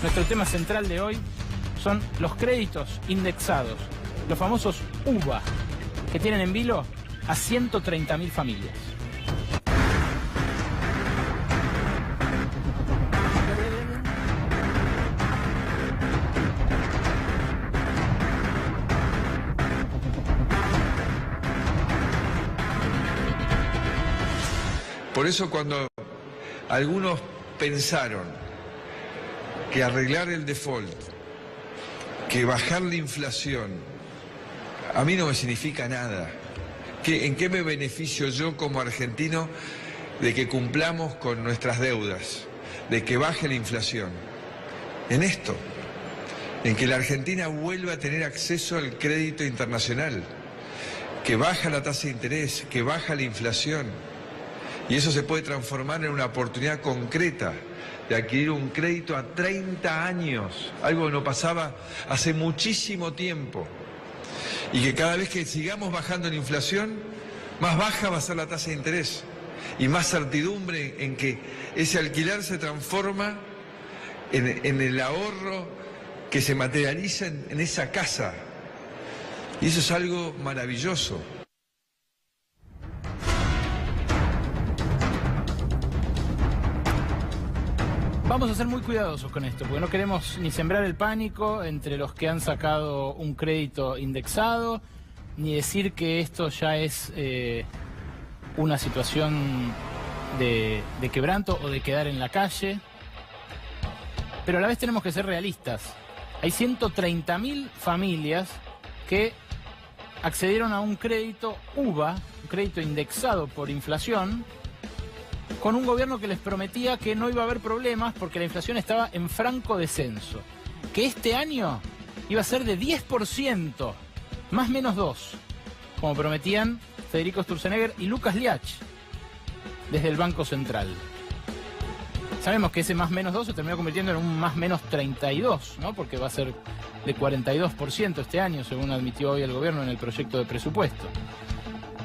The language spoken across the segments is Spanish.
Nuestro tema central de hoy son los créditos indexados, los famosos UVA, que tienen en vilo a 130.000 familias. Por eso cuando algunos pensaron que arreglar el default, que bajar la inflación, a mí no me significa nada. ¿En qué me beneficio yo como argentino de que cumplamos con nuestras deudas, de que baje la inflación? En esto, en que la Argentina vuelva a tener acceso al crédito internacional, que baja la tasa de interés, que baja la inflación. Y eso se puede transformar en una oportunidad concreta de adquirir un crédito a 30 años, algo que no pasaba hace muchísimo tiempo. Y que cada vez que sigamos bajando la inflación, más baja va a ser la tasa de interés y más certidumbre en que ese alquiler se transforma en el ahorro que se materializa en esa casa. Y eso es algo maravilloso. Vamos a ser muy cuidadosos con esto, porque no queremos ni sembrar el pánico entre los que han sacado un crédito indexado, ni decir que esto ya es una situación de quebranto o de quedar en la calle. Pero a la vez tenemos que ser realistas. Hay 130.000 familias que accedieron a un crédito UVA, un crédito indexado por inflación, con un gobierno que les prometía que no iba a haber problemas porque la inflación estaba en franco descenso. Que este año iba a ser de 10%, más menos 2, como prometían Federico Sturzenegger y Lucas Liach, desde el Banco Central. Sabemos que ese más menos 2 se terminó convirtiendo en un más menos 32, ¿no? Porque va a ser de 42% este año, según admitió hoy el gobierno en el proyecto de presupuesto.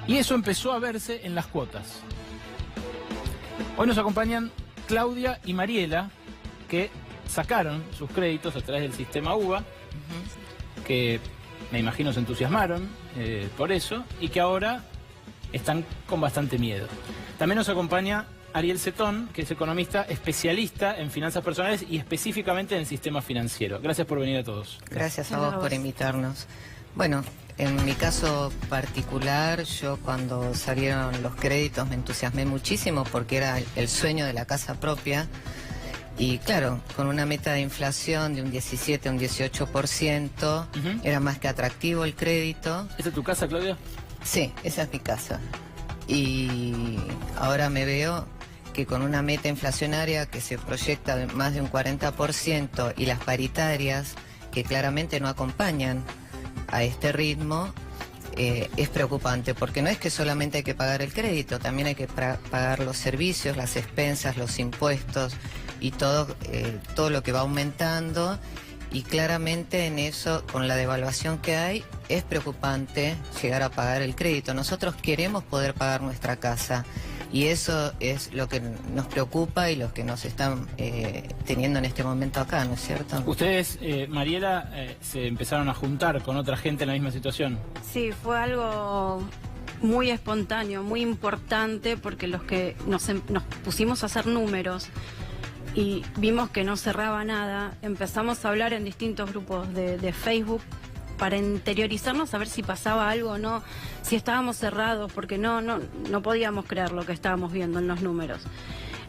Y eso empezó a verse en las cuotas. Hoy nos acompañan Claudia y Mariela, que sacaron sus créditos a través del sistema UVA, que me imagino se entusiasmaron por eso, y que ahora están con bastante miedo. También nos acompaña Ariel Cetón, que es economista especialista en finanzas personales y específicamente en el sistema financiero. Gracias por venir a todos. Gracias a vos por invitarnos. Bueno, en mi caso particular, yo cuando salieron los créditos me entusiasmé muchísimo porque era el sueño de la casa propia. Y claro, con una meta de inflación de un 17, un 18%, era más que atractivo el crédito. ¿Esa es tu casa, Claudia? Sí, esa es mi casa. Y ahora me veo que con una meta inflacionaria que se proyecta de más de un 40% y las paritarias que claramente no acompañan a este ritmo, es preocupante, porque no es que solamente hay que pagar el crédito, también hay que pagar los servicios, las expensas, los impuestos y todo lo que va aumentando, y claramente en eso, con la devaluación que hay, es preocupante llegar a pagar el crédito. Nosotros queremos poder pagar nuestra casa, y eso es lo que nos preocupa y lo que nos están teniendo en este momento acá, ¿no es cierto? Ustedes, Mariela, se empezaron a juntar con otra gente en la misma situación. Sí, fue algo muy espontáneo, muy importante, porque los que nos pusimos a hacer números y vimos que no cerraba nada, empezamos a hablar en distintos grupos de Facebook para interiorizarnos, a ver si pasaba algo o no, si estábamos cerrados, porque no podíamos creer lo que estábamos viendo en los números.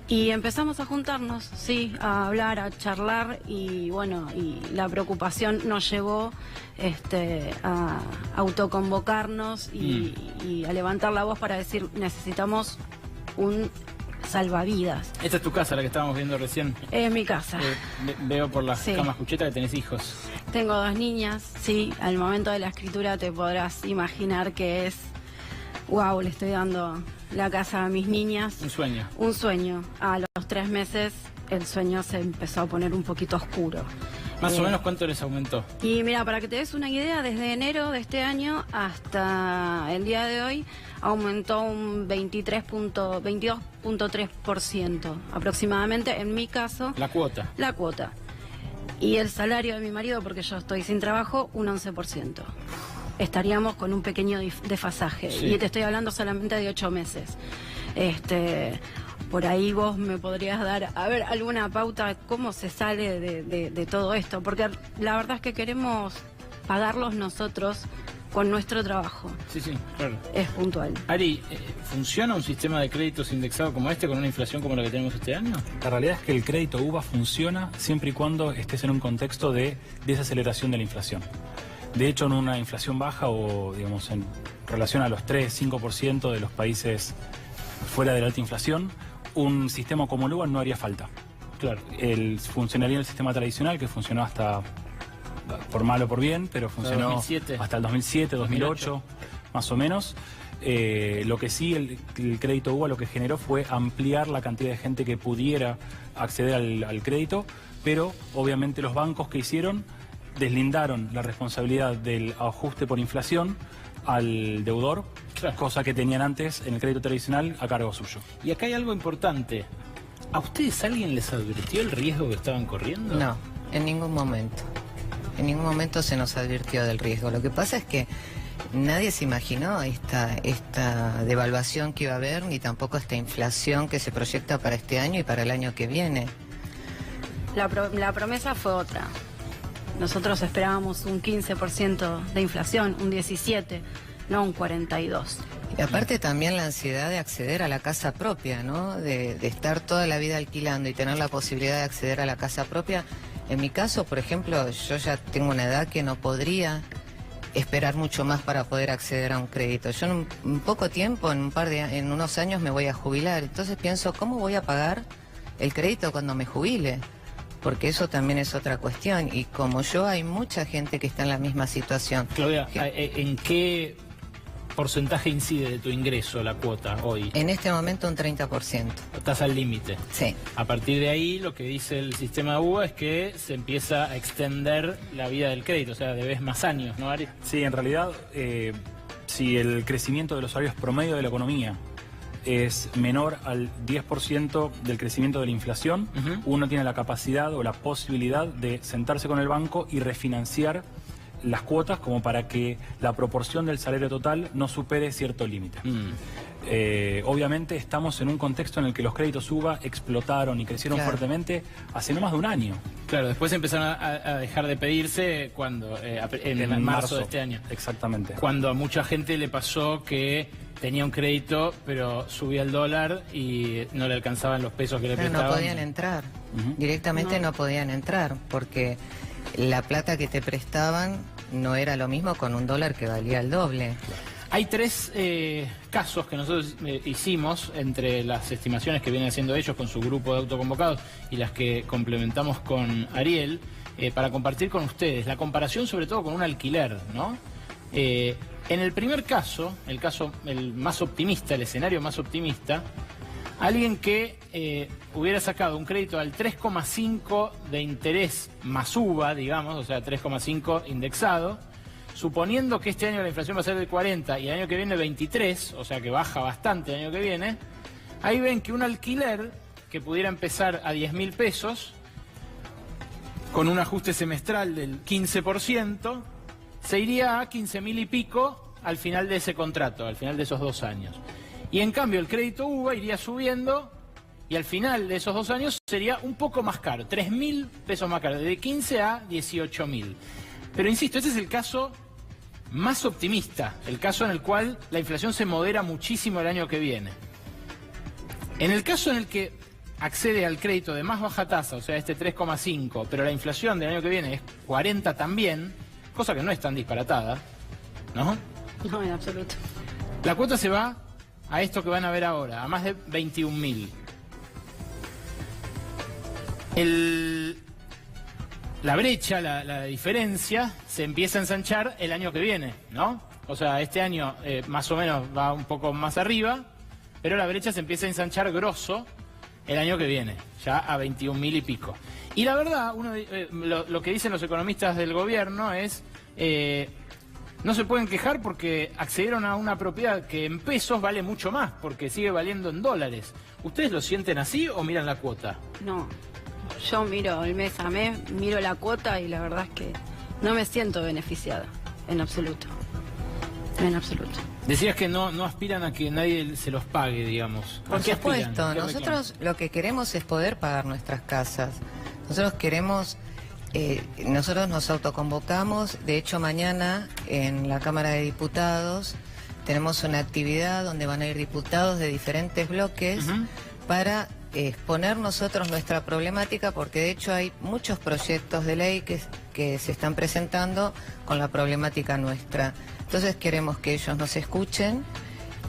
Y empezamos a juntarnos, sí, a hablar, a charlar, y bueno, y la preocupación nos llevó a autoconvocarnos y a levantar la voz para decir, necesitamos un salvavidas. Esta es tu casa, la que estábamos viendo recién. Es mi casa. Veo por las camas cuchetas que tenés hijos. Tengo 2 niñas, sí. Al momento de la escritura te podrás imaginar que es... ¡Wow! Le estoy dando la casa a mis niñas. Un sueño. Un sueño. A los 3 meses el sueño se empezó a poner un poquito oscuro. Más o menos, ¿cuánto les aumentó? Y mira, para que te des una idea, desde enero de este año hasta el día de hoy aumentó un 22.3% aproximadamente, en mi caso. La cuota. La cuota. Y el salario de mi marido, porque yo estoy sin trabajo, un 11%. Estaríamos con un pequeño desfasaje. Sí. Y te estoy hablando solamente de 8 meses. Por ahí vos me podrías dar, a ver, alguna pauta, cómo se sale de todo esto. Porque la verdad es que queremos pagarlos nosotros con nuestro trabajo. Sí, sí, claro. Es puntual. Ari, ¿funciona un sistema de créditos indexado como este con una inflación como la que tenemos este año? La realidad es que el crédito UVA funciona siempre y cuando estés en un contexto de desaceleración de la inflación. De hecho, en una inflación baja o, digamos, en relación a los 3-5% de los países fuera de la alta inflación, un sistema como el UVA no haría falta. Claro. Funcionaría el sistema tradicional que funcionó hasta, por mal o por bien, pero funcionó 2007. hasta el 2007, 2008, más o menos. Lo que sí, el crédito UVA lo que generó fue ampliar la cantidad de gente que pudiera acceder al crédito, pero obviamente los bancos que hicieron deslindaron la responsabilidad del ajuste por inflación al deudor, Claro. cosa que tenían antes en el crédito tradicional a cargo suyo. Y acá hay algo importante. ¿A ustedes alguien les advirtió el riesgo que estaban corriendo? No, en ningún momento. En ningún momento se nos advirtió del riesgo. Lo que pasa es que nadie se imaginó esta devaluación que iba a haber, ni tampoco esta inflación que se proyecta para este año y para el año que viene. La promesa fue otra. Nosotros esperábamos un 15% de inflación, un 17%, no un 42%. Y aparte también la ansiedad de acceder a la casa propia, ¿no? De estar toda la vida alquilando y tener la posibilidad de acceder a la casa propia. En mi caso, por ejemplo, yo ya tengo una edad que no podría esperar mucho más para poder acceder a un crédito. Yo en un poco tiempo, en unos años me voy a jubilar. Entonces pienso, ¿cómo voy a pagar el crédito cuando me jubile? Porque eso también es otra cuestión. Y como yo, hay mucha gente que está en la misma situación. Claudia, ¿en qué porcentaje incide de tu ingreso la cuota hoy? En este momento un 30%. Estás al límite. Sí. A partir de ahí, lo que dice el sistema UVA es que se empieza a extender la vida del crédito, o sea, debes más años, ¿no, Ari? Sí, en realidad, si el crecimiento de los salarios promedio de la economía es menor al 10% del crecimiento de la inflación, uno tiene la capacidad o la posibilidad de sentarse con el banco y refinanciar las cuotas como para que la proporción del salario total no supere cierto límite. Obviamente estamos en un contexto en el que los créditos UVA explotaron y crecieron Claro. fuertemente hace no más de un año. Claro, después empezaron a dejar de pedirse cuando en marzo de este año. Exactamente. Cuando a mucha gente le pasó que tenía un crédito, pero subía el dólar y no le alcanzaban los pesos que le Pero prestaban. no podían entrar. Directamente no podían entrar porque la plata que te prestaban no era lo mismo con un dólar que valía el doble. Hay tres casos que nosotros hicimos entre las estimaciones que vienen haciendo ellos con su grupo de autoconvocados y las que complementamos con Ariel para compartir con ustedes. La comparación sobre todo con un alquiler, ¿no? En el primer caso, el más optimista, el escenario más optimista, alguien que hubiera sacado un crédito al 3,5 de interés más UVA, digamos, o sea, 3,5 indexado, suponiendo que este año la inflación va a ser de 40 y el año que viene 23, o sea que baja bastante el año que viene, ahí ven que un alquiler que pudiera empezar a 10.000 pesos, con un ajuste semestral del 15%, se iría a 15.000 y pico al final de ese contrato, al final de esos 2 años. Y en cambio el crédito UVA iría subiendo y al final de esos 2 años sería un poco más caro, 3.000 pesos más caro, de 15 a 18.000. Pero insisto, ese es el caso más optimista, el caso en el cual la inflación se modera muchísimo el año que viene. En el caso en el que accede al crédito de más baja tasa, o sea, este 3,5, pero la inflación del año que viene es 40 también, cosa que no es tan disparatada, ¿no? No, en absoluto. La cuota se va a esto que van a ver ahora, a más de 21.000. La brecha, la diferencia, se empieza a ensanchar el año que viene, ¿no? O sea, este año más o menos va un poco más arriba, pero la brecha se empieza a ensanchar grosso el año que viene, ya a 21.000 y pico. Y la verdad, lo que dicen los economistas del gobierno es... no se pueden quejar porque accedieron a una propiedad que en pesos vale mucho más, porque sigue valiendo en dólares. ¿Ustedes lo sienten así o miran la cuota? No, Yo miro el mes a mes, miro la cuota y la verdad es que no me siento beneficiada, en absoluto. En absoluto. Decías que no aspiran a que nadie se los pague, digamos. Por ¿A qué aspiran? supuesto, ¿Qué nosotros lo que queremos es poder pagar nuestras casas. Nosotros queremos, nosotros nos autoconvocamos, de hecho mañana en la Cámara de Diputados tenemos una actividad donde van a ir diputados de diferentes bloques para exponer nosotros nuestra problemática, porque de hecho hay muchos proyectos de ley que se están presentando con la problemática nuestra. Entonces queremos que ellos nos escuchen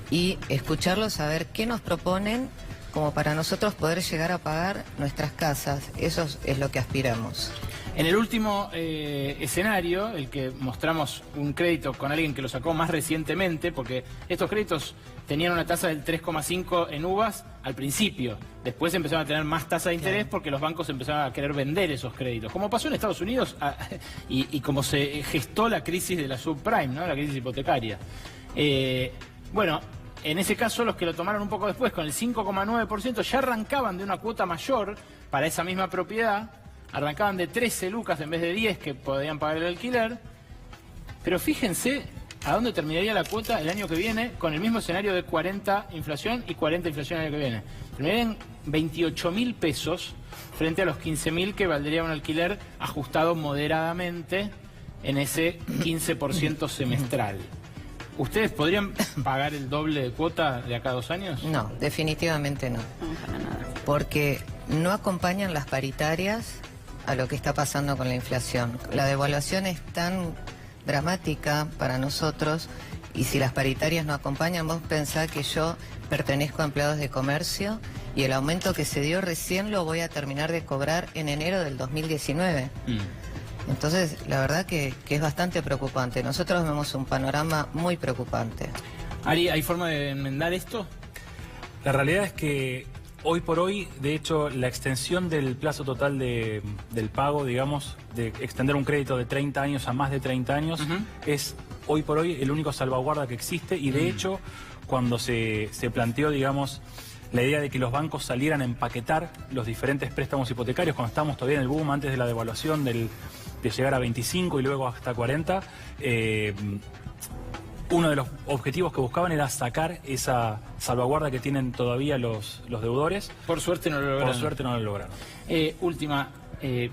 y escucharlos a ver qué nos proponen como para nosotros poder llegar a pagar nuestras casas. Eso es lo que aspiramos. En el último escenario, el que mostramos un crédito con alguien que lo sacó más recientemente, porque estos créditos tenían una tasa del 3,5 en uvas al principio. Después empezaron a tener más tasa de interés porque los bancos empezaron a querer vender esos créditos. Como pasó en Estados Unidos y como se gestó la crisis de la subprime, ¿no? La crisis hipotecaria. Bueno, en ese caso los que lo tomaron un poco después, con el 5,9%, ya arrancaban de una cuota mayor para esa misma propiedad. Arrancaban de 13 lucas en vez de 10 que podían pagar el alquiler. Pero fíjense a dónde terminaría la cuota el año que viene con el mismo escenario de 40 inflación y 40 inflación el año que viene. Terminaría en 28.000 pesos frente a los 15.000 que valdría un alquiler ajustado moderadamente en ese 15% semestral. ¿Ustedes podrían pagar el doble de cuota de acá a 2 años? No, definitivamente no. No, para nada. Porque no acompañan las paritarias a lo que está pasando con la inflación. La devaluación es tan dramática para nosotros y si las paritarias no acompañan, vos pensás que yo pertenezco a empleados de comercio y el aumento que se dio recién lo voy a terminar de cobrar en enero del 2019. Entonces, la verdad que es bastante preocupante. Nosotros vemos un panorama muy preocupante. Ari, ¿hay forma de enmendar esto? La realidad es que hoy por hoy, de hecho, la extensión del plazo total del pago, digamos, de extender un crédito de 30 años a más de 30 años, es hoy por hoy el único salvaguarda que existe y de hecho, cuando se planteó, digamos, la idea de que los bancos salieran a empaquetar los diferentes préstamos hipotecarios, cuando estábamos todavía en el boom antes de la devaluación de llegar a 25 y luego hasta 40, uno de los objetivos que buscaban era sacar esa salvaguarda que tienen todavía los deudores. Por suerte no lo lograron. Por suerte no lo lograron. Última,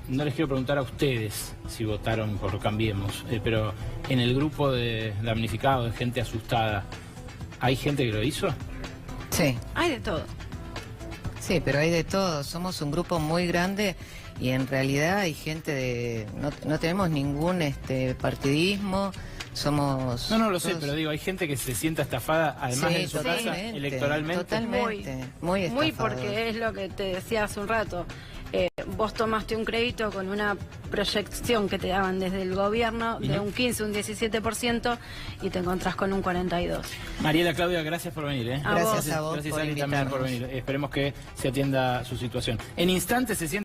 no les quiero preguntar a ustedes si votaron por Cambiemos, pero en el grupo de damnificados, de gente asustada, ¿hay gente que lo hizo? Sí. Hay de todo. Sí, pero hay de todo. Somos un grupo muy grande y en realidad hay gente de... No tenemos ningún partidismo. Somos... No lo sé, todos... pero digo, hay gente que se sienta estafada, además Sí, en su casa, totalmente, electoralmente. Totalmente, muy estafado. Muy porque es lo que te decía hace un rato. Vos tomaste un crédito con una proyección que te daban desde el gobierno de un 15, un 17% y te encontrás con un 42%. Mariela, Claudia, gracias por venir. Gracias a vos Gracias por Ari también por invitarnos. venir. Esperemos que se atienda su situación. En instantes se siente...